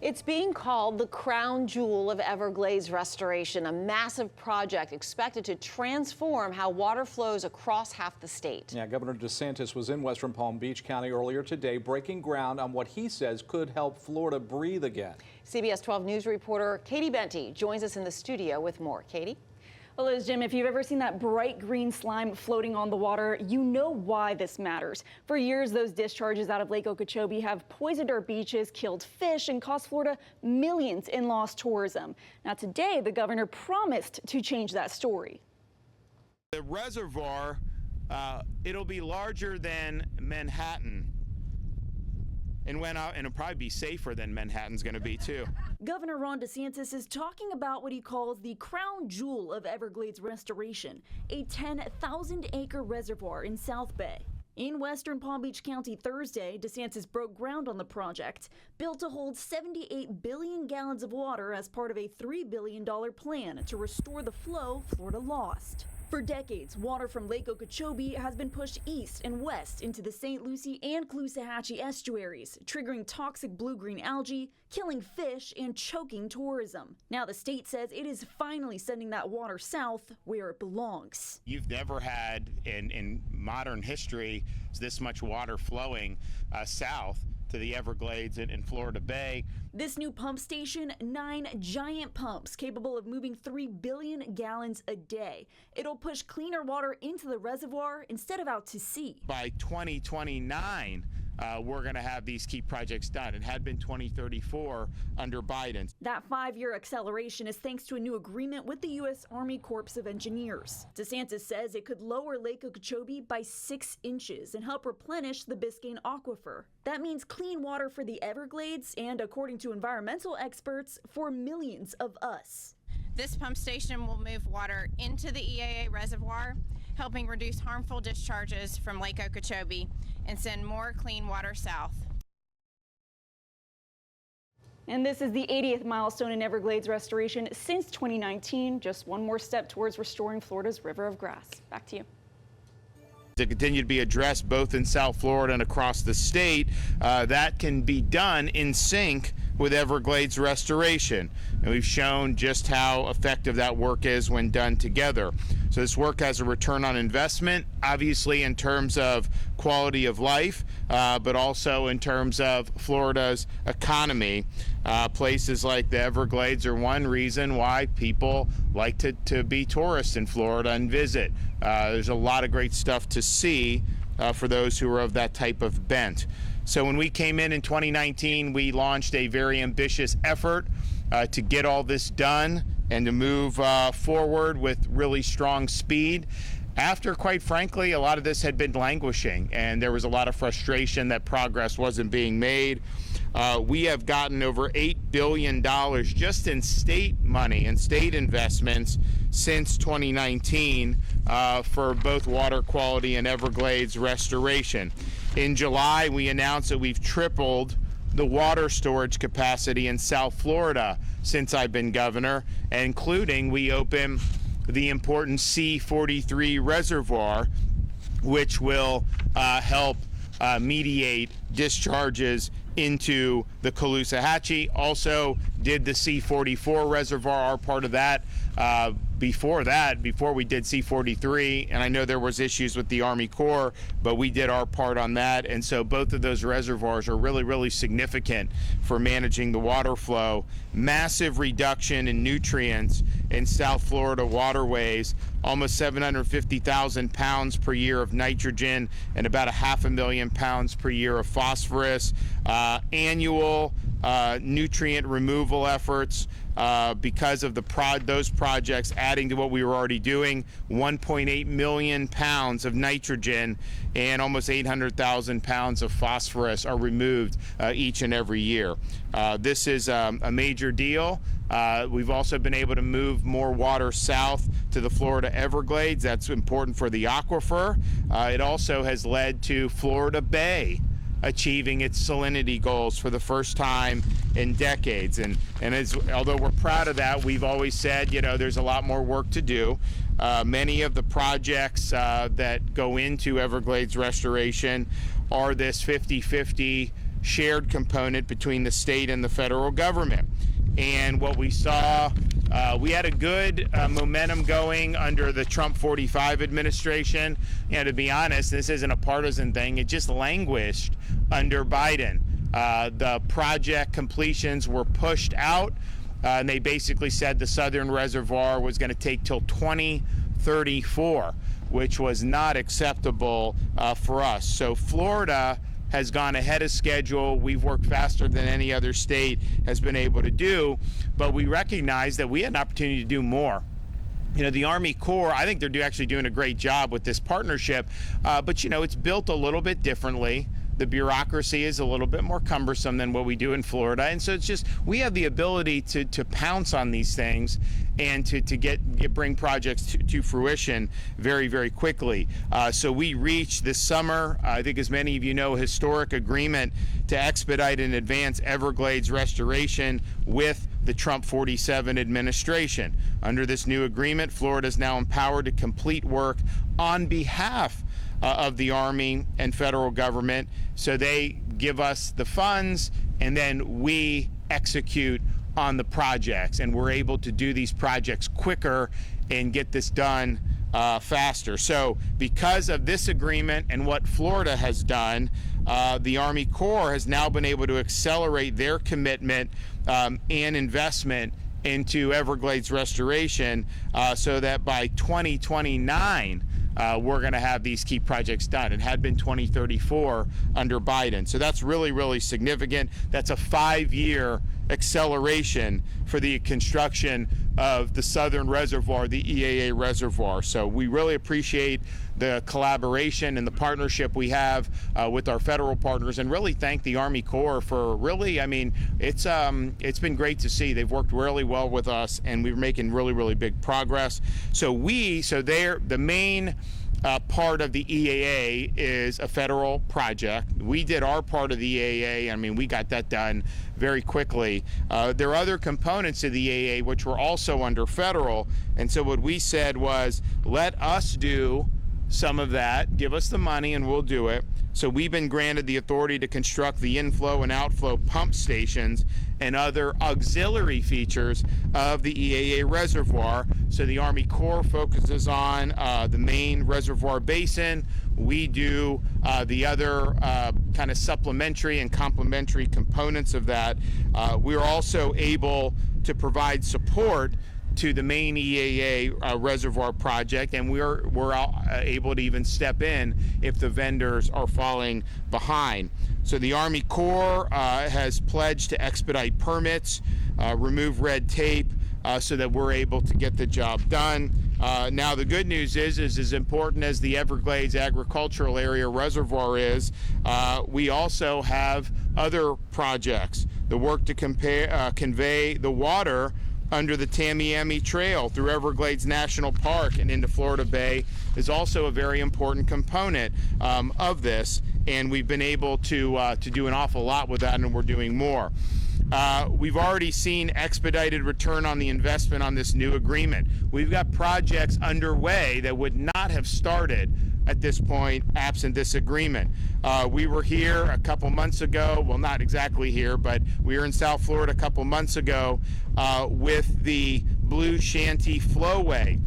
It's being called the crown jewel of Everglades restoration, a massive project expected to transform how water flows across half the state. Yeah, Governor DeSantis was in western Palm Beach County earlier today, breaking ground on what he says could help Florida breathe again. CBS 12 News reporter Katie Benty joins us in the studio with more. Katie? Well, Liz, Jim, if you've ever seen that bright green slime floating on the water, you know why this matters. For years, those discharges out of Lake Okeechobee have poisoned our beaches, killed fish, and cost Florida millions in lost tourism. Now, today, the governor promised to change that story. The reservoir, it'll be larger than Manhattan. And it'll probably be safer than Manhattan's going to be, too. Governor Ron DeSantis is talking about what he calls the crown jewel of Everglades restoration, a 10,000-acre reservoir in South Bay. In western Palm Beach County Thursday, DeSantis broke ground on the project, built to hold 78 billion gallons of water as part of a $3 billion plan to restore the flow Florida lost. For decades, water from Lake Okeechobee has been pushed east and west into the St. Lucie and Caloosahatchee estuaries, triggering toxic blue-green algae, killing fish, and choking tourism. Now the state says it is finally sending that water south where it belongs. You've never had in modern history this much water flowing south to the Everglades and Florida Bay. This new pump station, 9 giant pumps capable of moving 3 billion gallons a day. It'll push cleaner water into the reservoir instead of out to sea. By 2029, we're going to have these key projects done. It had been 2034 under Biden. That 5-year acceleration is thanks to a new agreement with the U.S. Army Corps of Engineers. DeSantis says it could lower Lake Okeechobee by 6 inches and help replenish the Biscayne aquifer. That means clean water for the Everglades and, according to environmental experts, for millions of us. This pump station will move water into the EAA reservoir, helping reduce harmful discharges from Lake Okeechobee and send more clean water south. And this is the 80th milestone in Everglades restoration since 2019. Just one more step towards restoring Florida's river of grass. Back to you. To continue to be addressed both in South Florida and across the state, that can be done in sync with Everglades restoration. And we've shown just how effective that work is when done together. So this work has a return on investment, obviously in terms of quality of life, but also in terms of Florida's economy. Places like the Everglades are one reason why people like to be tourists in Florida and visit. There's a lot of great stuff to see for those who are of that type of bent. So when we came in 2019, we launched a very ambitious effort to get all this done and to move forward with really strong speed. After, quite frankly, a lot of this had been languishing and there was a lot of frustration that progress wasn't being made. We have gotten over $8 billion just in state money and state investments since 2019 for both water quality and Everglades restoration. In July, we announced that we've tripled the water storage capacity in South Florida since I've been governor, including we opened the important C-43 reservoir, which will help mediate discharges into the Caloosahatchee. Also did the C-44 reservoir, our part of that. Before we did C-43, and I know there was issues with the Army Corps, but we did our part on that. And so both of those reservoirs are really, really significant for managing the water flow. Massive reduction in nutrients in South Florida waterways, almost 750,000 pounds per year of nitrogen and about 500,000 pounds per year of phosphorus. Annual nutrient removal efforts because of those projects adding to what we were already doing. 1.8 million pounds of nitrogen and almost 800,000 pounds of phosphorus are removed each and every year. This is a major deal. We've also been able to move more water south to the Florida Everglades. That's important for the aquifer. It also has led to Florida Bay achieving its salinity goals for the first time in decades. And although we're proud of that, we've always said, there's a lot more work to do. Many of the projects that go into Everglades restoration are this 50-50 shared component between the state and the federal government. And what we saw, we had a good momentum going under the Trump 45 administration. You know, to be honest, this isn't a partisan thing. It just languished under Biden. The project completions were pushed out, and they basically said the southern reservoir was going to take till 2034, which was not acceptable for us. So Florida has gone ahead of schedule. We've worked faster than any other state has been able to do, but we recognize that we had an opportunity to do more. You know, the Army Corps, I think they're actually doing a great job with this partnership, but you know, it's built a little bit differently. The bureaucracy is a little bit more cumbersome than what we do in Florida. And so it's just, we have the ability to pounce on these things and to bring projects to fruition very, very quickly. So we reached this summer, I think as many of you know, a historic agreement to expedite and advance Everglades restoration with the Trump 47 administration. Under this new agreement, Florida is now empowered to complete work on behalf of the Army and federal government. So they give us the funds and then we execute on the projects, and we're able to do these projects quicker and get this done faster. So because of this agreement and what Florida has done, the Army Corps has now been able to accelerate their commitment and investment into Everglades restoration so that by 2029, we're going to have these key projects done. It had been 2034 under Biden. So that's really, really significant. That's a 5-year acceleration for the construction of the southern reservoir, the EAA reservoir. So we really appreciate the collaboration and the partnership we have with our federal partners, and really thank the Army Corps for really, I mean, it's been great to see. They've worked really well with us, and we're making really, really big progress. So the main part of the EAA is a federal project. We did our part of the EAA. I mean, we got that done very quickly. There are other components of the EAA which were also under federal, and so what we said was, let us do some of that, give us the money and we'll do it. So we've been granted the authority to construct the inflow and outflow pump stations and other auxiliary features of the EAA reservoir. So the Army Corps focuses on the main reservoir basin. We do the other kind of supplementary and complementary components of that. We're also able to provide support to the main EAA reservoir project, and we're able to even step in if the vendors are falling behind. So the Army Corps has pledged to expedite permits, remove red tape, so that we're able to get the job done. Now the good news is as important as the Everglades Agricultural Area reservoir is, we also have other projects. The work to convey the water under the Tamiami Trail through Everglades National Park and into Florida Bay is also a very important component of this, and we've been able to do an awful lot with that, and we're doing more. We've already seen expedited return on the investment on this new agreement. We've got projects underway that would not have started at this point absent this agreement. We were here a couple months ago, well, not exactly here, but we were in South Florida a couple months ago with the Blue Shanty Flowway,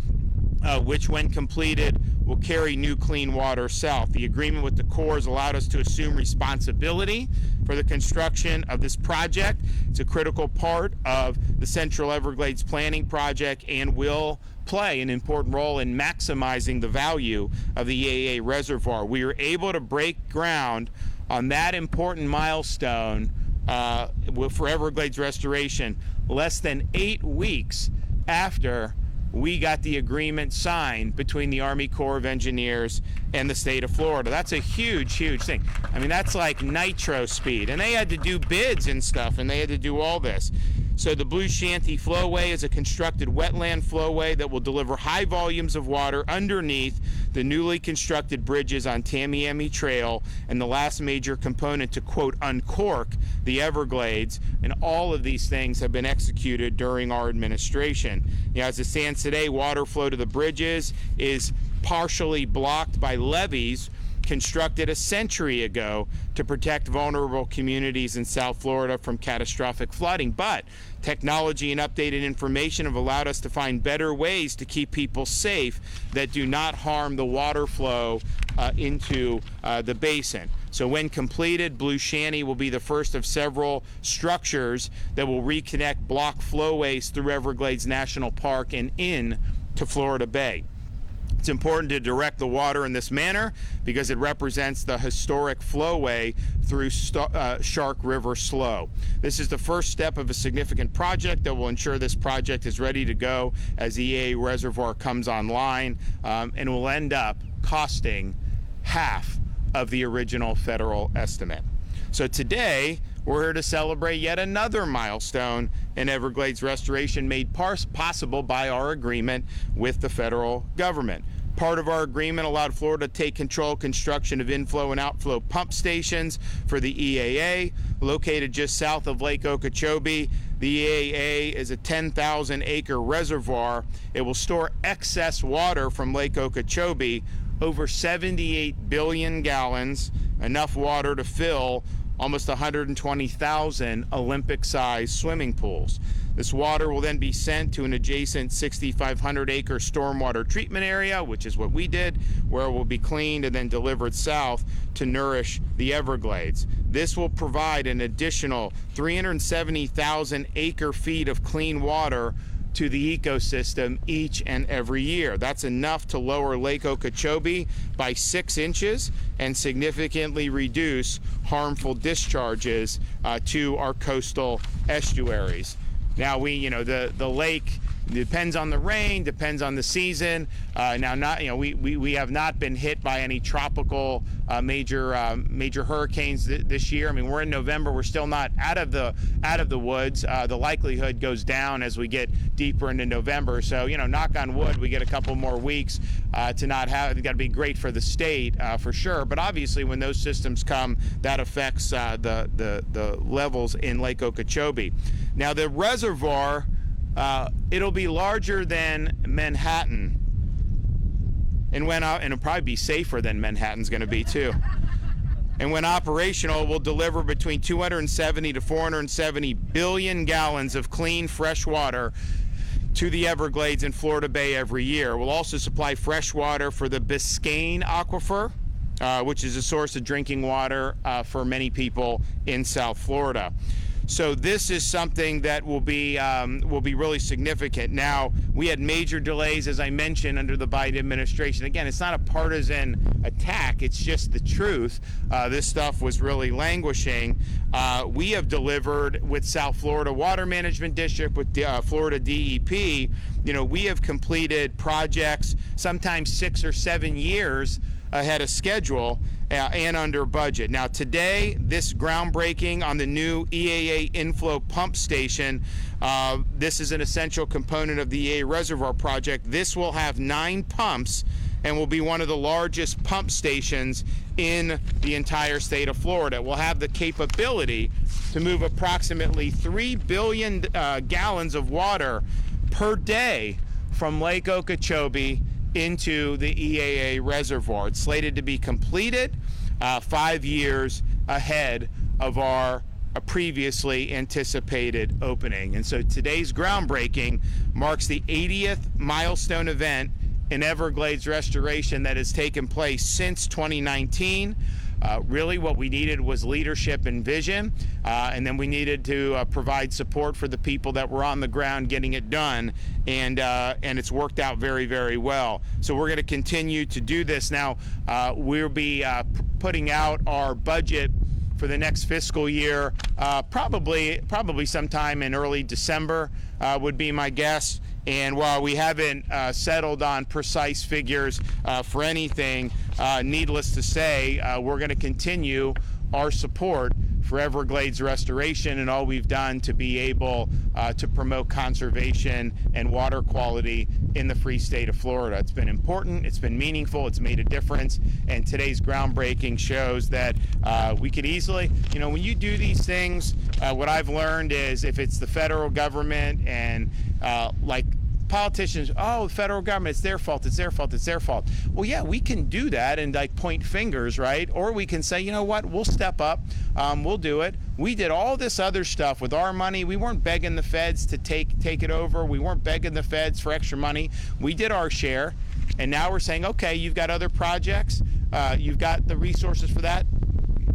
which when completed will carry new clean water south. The agreement with the Corps has allowed us to assume responsibility for the construction of this project. It's a critical part of the Central Everglades Planning Project and will play an important role in maximizing the value of the EAA reservoir. We were able to break ground on that important milestone for Everglades restoration less than 8 weeks after we got the agreement signed between the Army Corps of Engineers and the state of Florida. That's a huge, huge thing. I mean, that's like nitro speed. And they had to do bids and stuff, and they had to do all this. So the Blue Shanty Flowway is a constructed wetland flowway that will deliver high volumes of water underneath the newly constructed bridges on Tamiami Trail, and the last major component to, quote, uncork the Everglades. And all of these things have been executed during our administration. You know, as it stands today, water flow to the bridges is partially blocked by levees constructed a century ago to protect vulnerable communities in South Florida from catastrophic flooding. But technology and updated information have allowed us to find better ways to keep people safe that do not harm the water flow into the basin. So when completed, Blue Shanty will be the first of several structures that will reconnect block flowways through Everglades National Park and in to Florida Bay. It's important to direct the water in this manner because it represents the historic flowway through Shark River Slough. This is the first step of a significant project that will ensure this project is ready to go as the EAA reservoir comes online, and will end up costing half of the original federal estimate. So today, we're here to celebrate yet another milestone in Everglades restoration made possible by our agreement with the federal government. Part of our agreement allowed Florida to take control of construction of inflow and outflow pump stations for the EAA, located just south of Lake Okeechobee. The EAA is a 10,000-acre reservoir. It will store excess water from Lake Okeechobee, over 78 billion gallons, enough water to fill almost 120,000 Olympic-sized swimming pools. This water will then be sent to an adjacent 6,500-acre stormwater treatment area, which is what we did, where it will be cleaned and then delivered south to nourish the Everglades. This will provide an additional 370,000 acre-feet of clean water to the ecosystem each and every year. That's enough to lower Lake Okeechobee by 6 inches and significantly reduce harmful discharges to our coastal estuaries. Now the lake depends on the rain, depends on the season. We have not been hit by any tropical major hurricanes this year. I mean, we're in November, we're still not out of the woods. The likelihood goes down as we get deeper into November. So, knock on wood, we get a couple more weeks to not have. It's got to be great for the state for sure. But obviously, when those systems come, that affects the levels in Lake Okeechobee. Now, the reservoir. It'll be larger than Manhattan, and it'll probably be safer than Manhattan's going to be too. And when operational, will deliver between 270 to 470 billion gallons of clean, fresh water to the Everglades and Florida Bay every year. We'll also supply fresh water for the Biscayne Aquifer, which is a source of drinking water for many people in South Florida. So this is something that will be really significant. Now, we had major delays, as I mentioned, under the Biden administration. Again, it's not a partisan attack. It's just the truth. This stuff was really languishing. We have delivered with South Florida Water Management District, with Florida DEP. We have completed projects sometimes 6 or 7 years ahead of schedule and under budget. Now today, this groundbreaking on the new EAA inflow pump station, this is an essential component of the EAA reservoir project. This will have 9 pumps and will be one of the largest pump stations in the entire state of Florida. It will have the capability to move approximately 3 billion gallons of water per day from Lake Okeechobee into the EAA reservoir. It's slated to be completed 5 years ahead of our previously anticipated opening. And so today's groundbreaking marks the 80th milestone event in Everglades restoration that has taken place since 2019. Really what we needed was leadership and vision, and then we needed to provide support for the people that were on the ground getting it done, and it's worked out very, very well. So we're going to continue to do this. Now, we'll be putting out our budget for the next fiscal year, probably sometime in early December would be my guess. And while we haven't settled on precise figures for anything, needless to say, we're going to continue our support for Everglades restoration and all we've done to be able to promote conservation and water quality in the free state of Florida. It's been important, it's been meaningful, it's made a difference, and today's groundbreaking shows that we could easily, when you do these things, what I've learned is if it's the federal government and like politicians, oh, the federal government, it's their fault, it's their fault, it's their fault. Well, yeah, we can do that and like point fingers, right? Or we can say, you know what, we'll step up, we'll do it. We did all this other stuff with our money. We weren't begging the feds to take it over. We weren't begging the feds for extra money. We did our share. And now we're saying, okay, you've got other projects, you've got the resources for that.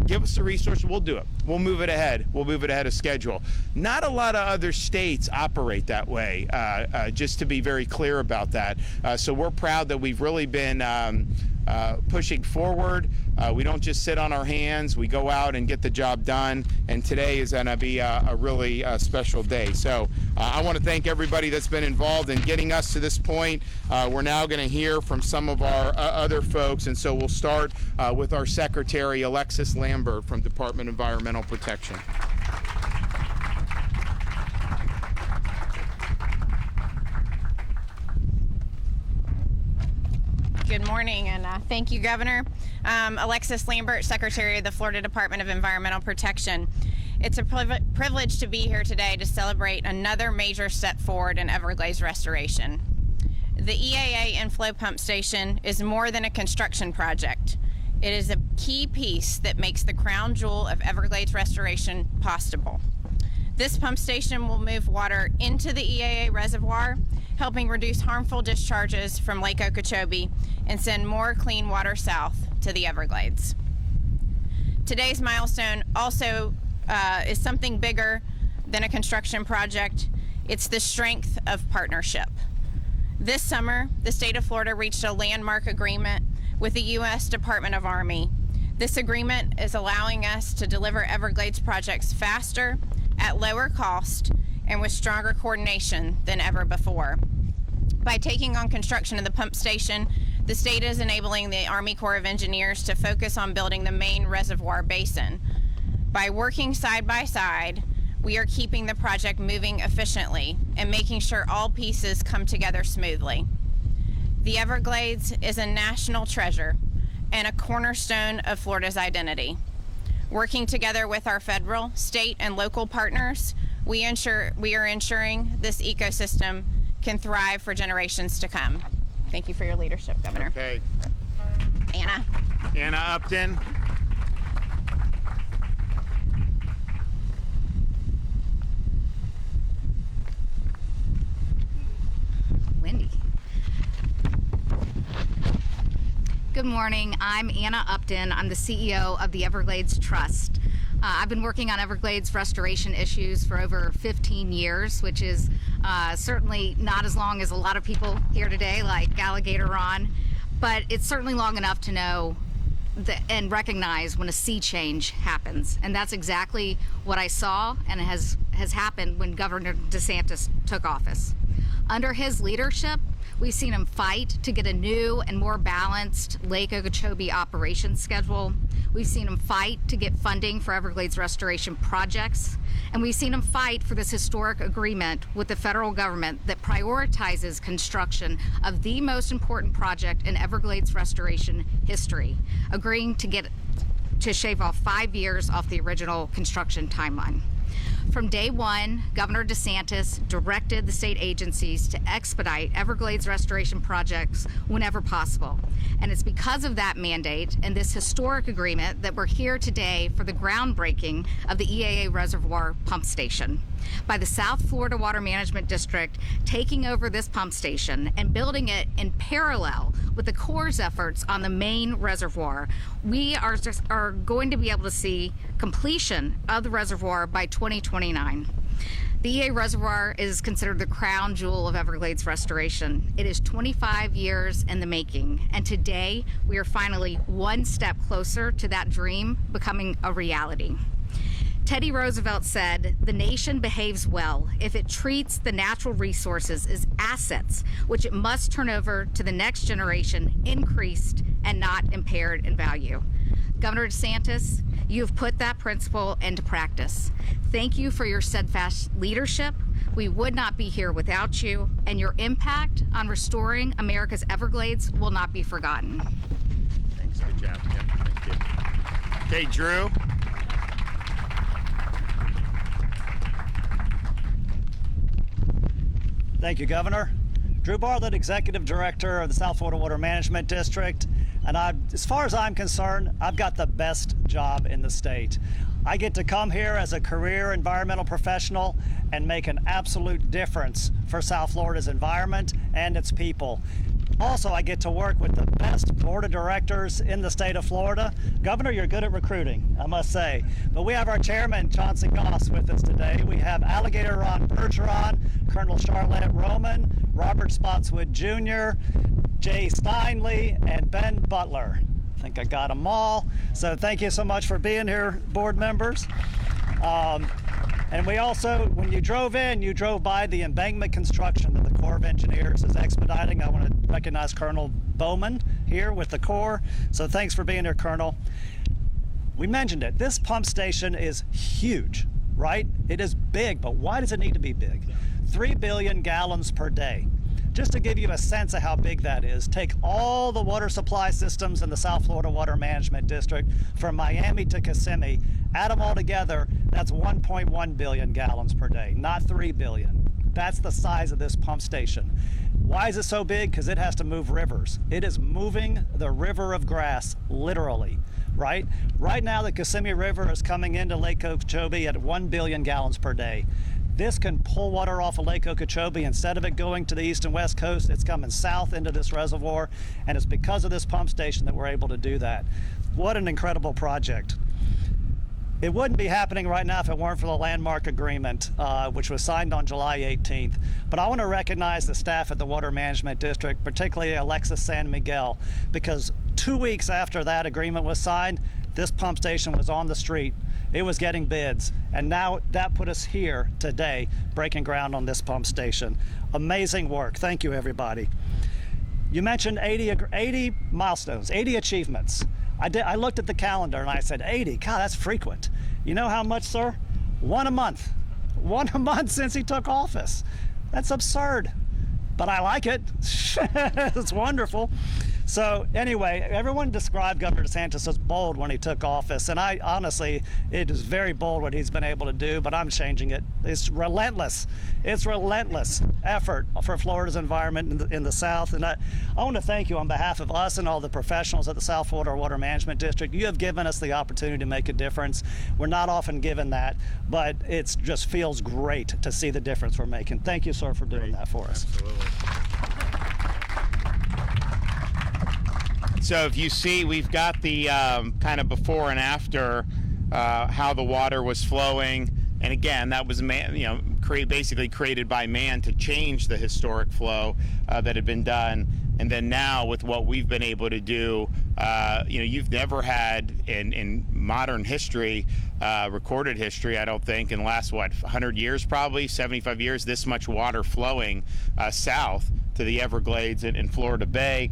Give us the resources, we'll do it. We'll move it ahead. We'll move it ahead of schedule. Not a lot of other states operate that way, just to be very clear about that. So we're proud that we've really been pushing forward. We don't just sit on our hands. We go out and get the job done. And today is going to be a really special day. So I want to thank everybody that's been involved in getting us to this point. We're now going to hear from some of our other folks. And so we'll start with our Secretary, Alexis Lambert from Department of Environmental Protection. Good morning, and thank you, Governor. Alexis Lambert, Secretary of the Florida Department of Environmental Protection. It's a privilege to be here today to celebrate another major step forward in Everglades restoration. The EAA inflow pump station is more than a construction project. It is a key piece that makes the crown jewel of Everglades restoration possible. This pump station will move water into the EAA reservoir, helping reduce harmful discharges from Lake Okeechobee and send more clean water south to the Everglades. Today's milestone also is something bigger than a construction project. It's the strength of partnership. This summer, the state of Florida reached a landmark agreement with the U.S. Department of Army. This agreement is allowing us to deliver Everglades projects faster, at lower cost, and with stronger coordination than ever before. By taking on construction of the pump station, the state is enabling the Army Corps of Engineers to focus on building the main reservoir basin. By working side by side, we are keeping the project moving efficiently and making sure all pieces come together smoothly. The Everglades is a national treasure and a cornerstone of Florida's identity. Working together with our federal, state, and local partners, we are ensuring this ecosystem can thrive for generations to come. Thank you for your leadership, Governor. Okay. Anna Upton. Wendy. Good morning. I'm Anna Upton. I'm the CEO of the Everglades Trust. I've been working on Everglades restoration issues for over 15 years, which is certainly not as long as a lot of people here today, like Alligator Ron, but it's certainly long enough to know and recognize when a sea change happens. And that's exactly what I saw and has happened when Governor DeSantis took office. Under his leadership, we've seen him fight to get a new and more balanced Lake Okeechobee operations schedule. We've seen him fight to get funding for Everglades restoration projects. And we've seen him fight for this historic agreement with the federal government that prioritizes construction of the most important project in Everglades restoration history, agreeing to shave off 5 years off the original construction timeline. From day one, Governor DeSantis directed the state agencies to expedite Everglades restoration projects whenever possible. And it's because of that mandate and this historic agreement that we're here today for the groundbreaking of the EAA Reservoir Pump Station. By the South Florida Water Management District taking over this pump station and building it in parallel with the Corps' efforts on the main reservoir, we are going to be able to see completion of the reservoir by 2029. The EA Reservoir is considered the crown jewel of Everglades restoration. It is 25 years in the making, and today we are finally one step closer to that dream becoming a reality. Teddy Roosevelt said, "The nation behaves well if it treats the natural resources as assets, which it must turn over to the next generation increased and not impaired in value." Governor DeSantis, you have put that principle into practice. Thank you for your steadfast leadership. We would not be here without you, and your impact on restoring America's Everglades will not be forgotten. Thanks, good job. Yep, thank you. Okay, Drew. Thank you, Governor. Drew Bartlett, Executive Director of the South Florida Water Management District. And as far as I'm concerned, I've got the best job in the state. I get to come here as a career environmental professional and make an absolute difference for South Florida's environment and its people. Also, I get to work with the best board of directors in the state of Florida. Governor, you're good at recruiting, I must say. But we have our chairman, Chauncey Goss, with us today. We have Alligator Ron Bergeron, Colonel Charlotte Roman, Robert Spotswood Jr., Jay Steinley, and Ben Butler. I think I got them all. So thank you so much for being here, board members. And we also, when you drove in, you drove by the embankment construction that the Corps of Engineers is expediting. I want to recognize Colonel Bowman here with the Corps. So thanks for being here, Colonel. We mentioned it. This pump station is huge, right? It is big, but why does it need to be big? 3 billion gallons per day. Just to give you a sense of how big that is, take all the water supply systems in the South Florida Water Management District from Miami to Kissimmee, add them all together, that's 1.1 billion gallons per day, not 3 billion. That's the size of this pump station. Why is it so big? Because it has to move rivers. It is moving the river of grass, literally, right? Right now, the Kissimmee River is coming into Lake Okeechobee at 1 billion gallons per day. This can pull water off of Lake Okeechobee. Instead of it going to the east and west coast, it's coming south into this reservoir, and it's because of this pump station that we're able to do that. What an incredible project. It wouldn't be happening right now if it weren't for the landmark agreement, which was signed on July 18th. But I want to recognize the staff at the Water Management District, particularly Alexis San Miguel, because 2 weeks after that agreement was signed, this pump station was on the street. It was getting bids, and now that put us here today, breaking ground on this pump station. Amazing work. Thank you, everybody. You mentioned 80 milestones, 80 achievements. I looked at the calendar and I said, 80, God, that's frequent. You know how much, sir? One a month. One a month since he took office. That's absurd, but I like it. It's wonderful. So anyway, everyone described Governor DeSantis as bold when he took office, and I honestly, it is very bold what he's been able to do, but I'm changing it. It's relentless. It's relentless effort for Florida's environment in the South, and I want to thank you on behalf of us and all the professionals at the South Florida Water Management District. You have given us the opportunity to make a difference. We're not often given that, but it just feels great to see the difference we're making. Thank you, sir, for doing that for us. Absolutely. So if you see, we've got the kind of before and after how the water was flowing, and again, that was basically created by man to change the historic flow that had been done. And then now with what we've been able to do, you've never had in modern history, recorded history, I don't think, in the last, 100 years probably, 75 years, this much water flowing south to the Everglades in Florida Bay.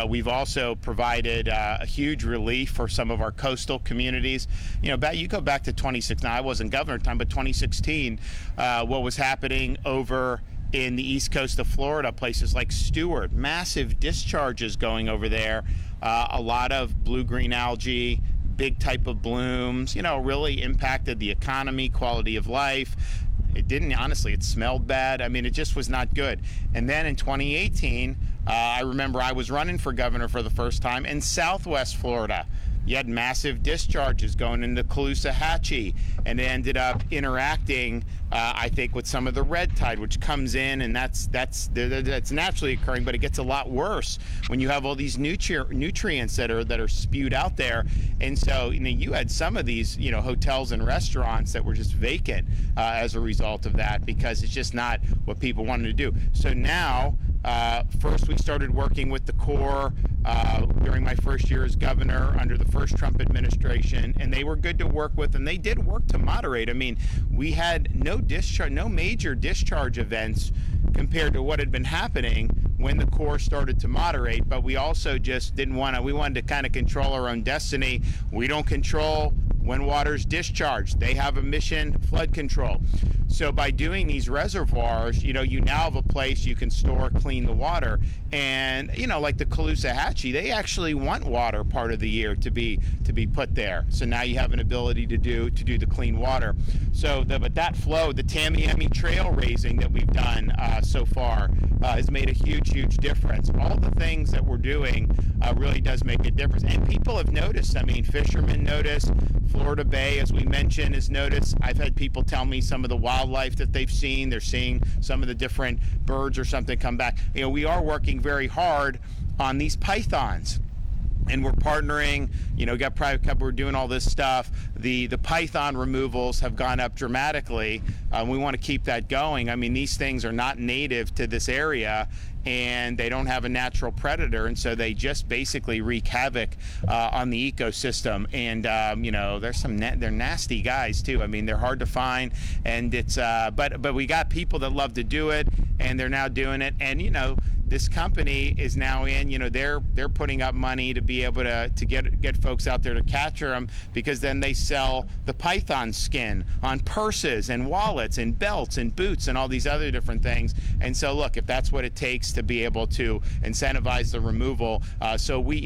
We've also provided a huge relief for some of our coastal communities. You go back to 2016, I wasn't governor at the time, but 2016, what was happening over in the east coast of Florida, places like Stuart, massive discharges going over there, a lot of blue-green algae, big type of blooms, really impacted the economy, quality of life. It didn't, honestly, it smelled bad. I mean, it just was not good. And then in 2018, I remember I was running for governor for the first time in Southwest Florida. You had massive discharges going into Caloosahatchee, and it ended up interacting, I think, with some of the red tide, which comes in, and that's naturally occurring, but it gets a lot worse when you have all these nutrients that are spewed out there. And so you had some of these hotels and restaurants that were just vacant as a result of that, because it's just not what people wanted to do. So now, first we started working with the Corps during my first year as governor under the first Trump administration, and they were good to work with, and they did work to moderate. I mean, we had no major discharge events compared to what had been happening when the Corps started to moderate, but we also just we wanted to kind of control our own destiny. We don't control when water's discharged. They have a mission, flood control. So by doing these reservoirs, you now have a place you can store, clean the water. And, like the Caloosahatchee, they actually want water part of the year to be put there. So now you have an ability to do the clean water. So but that flow, the Tamiami trail raising that we've done so far has made a huge difference. All the things that we're doing really does make a difference. And people have noticed. I mean, fishermen notice. Florida Bay, as we mentioned, has noticed. I've had people tell me some of the wildlife that they've seen. They're seeing some of the different birds or something come back. We are working very hard on these pythons. And we're partnering, got private company, we're doing all this stuff. The python removals have gone up dramatically. We want to keep that going. I mean, these things are not native to this area, and they don't have a natural predator, and so they just basically wreak havoc on the ecosystem. And they're nasty guys too. I mean, they're hard to find, and it's but we got people that love to do it, and they're now doing it. And this company is now in, they're putting up money to be able to get folks out there to capture them, because then they sell the python skin on purses and wallets and belts and boots and all these other different things. And so look, if that's what it takes to be able to incentivize the removal, so we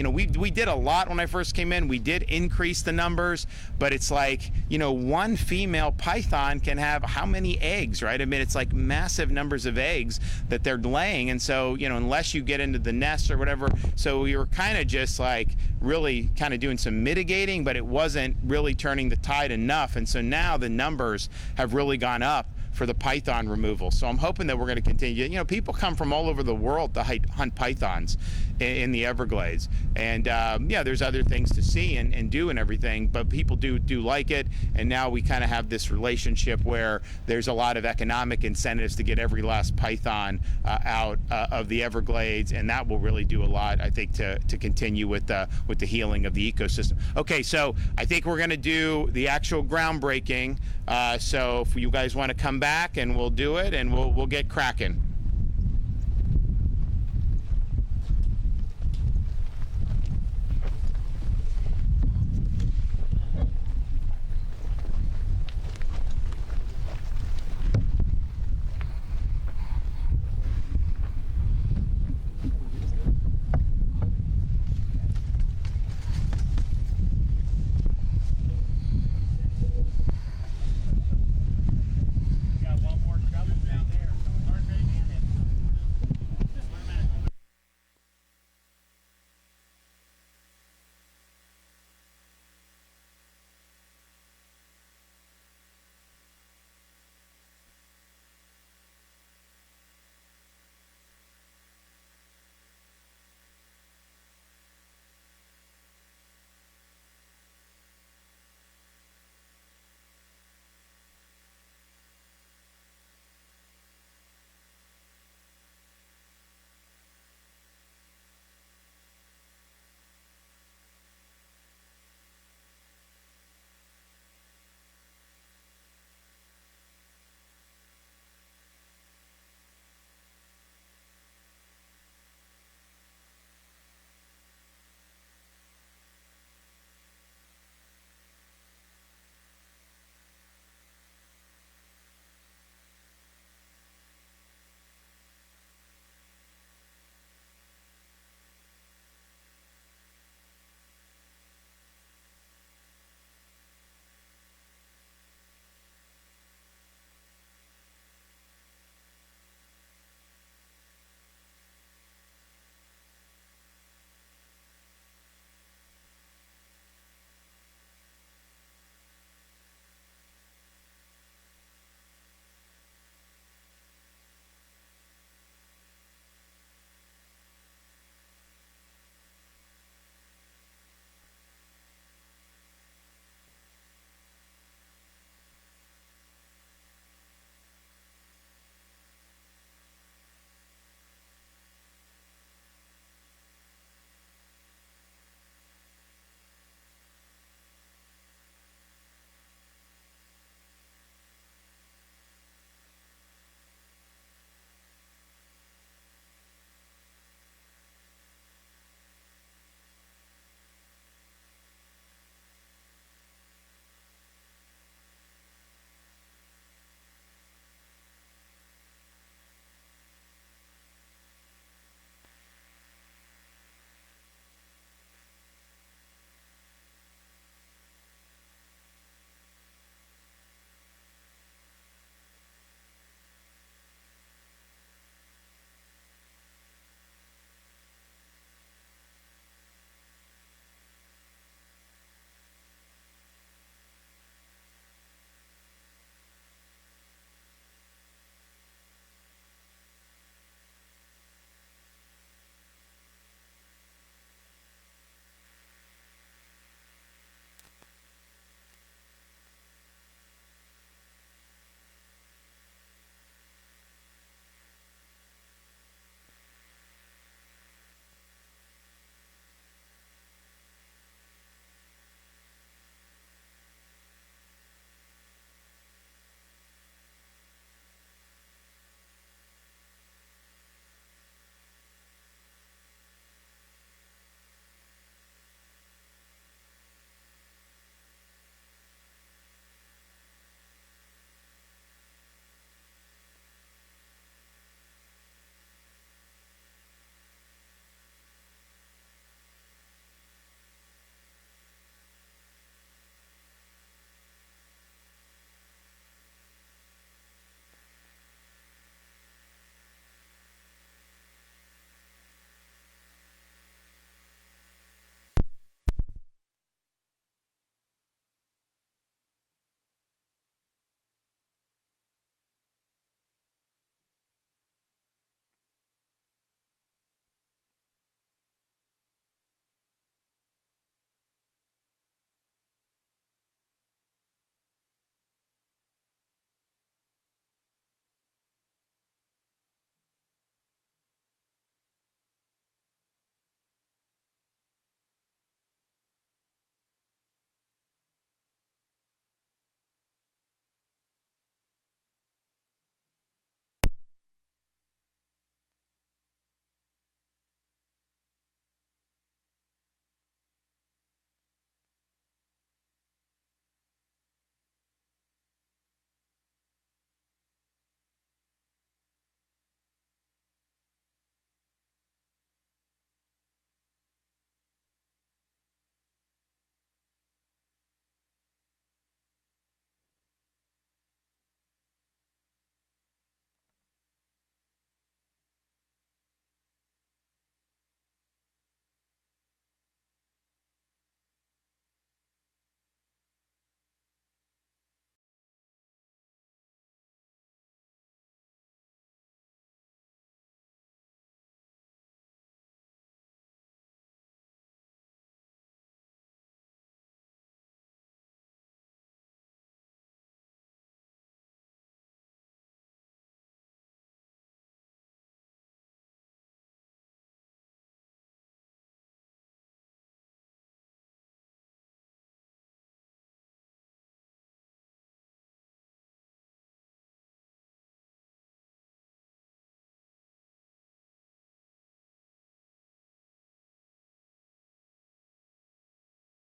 did a lot when I first came in. We did increase the numbers, but it's like, one female python can have how many eggs, right? I mean, it's like massive numbers of eggs that they're laying. And so, unless you get into the nest or whatever. So we were kind of just like really kind of doing some mitigating, but it wasn't really turning the tide enough. And so now the numbers have really gone up for the python removal. So I'm hoping that we're going to continue. People come from all over the world to hunt pythons in the Everglades. And there's other things to see and do and everything, but people do like it. And now we kind of have this relationship where there's a lot of economic incentives to get every last python out of the Everglades, and that will really do a lot, I think, to continue with the healing of the ecosystem. Okay, so I think we're going to do the actual groundbreaking. So if you guys want to come back, and we'll do it, and we'll get cracking.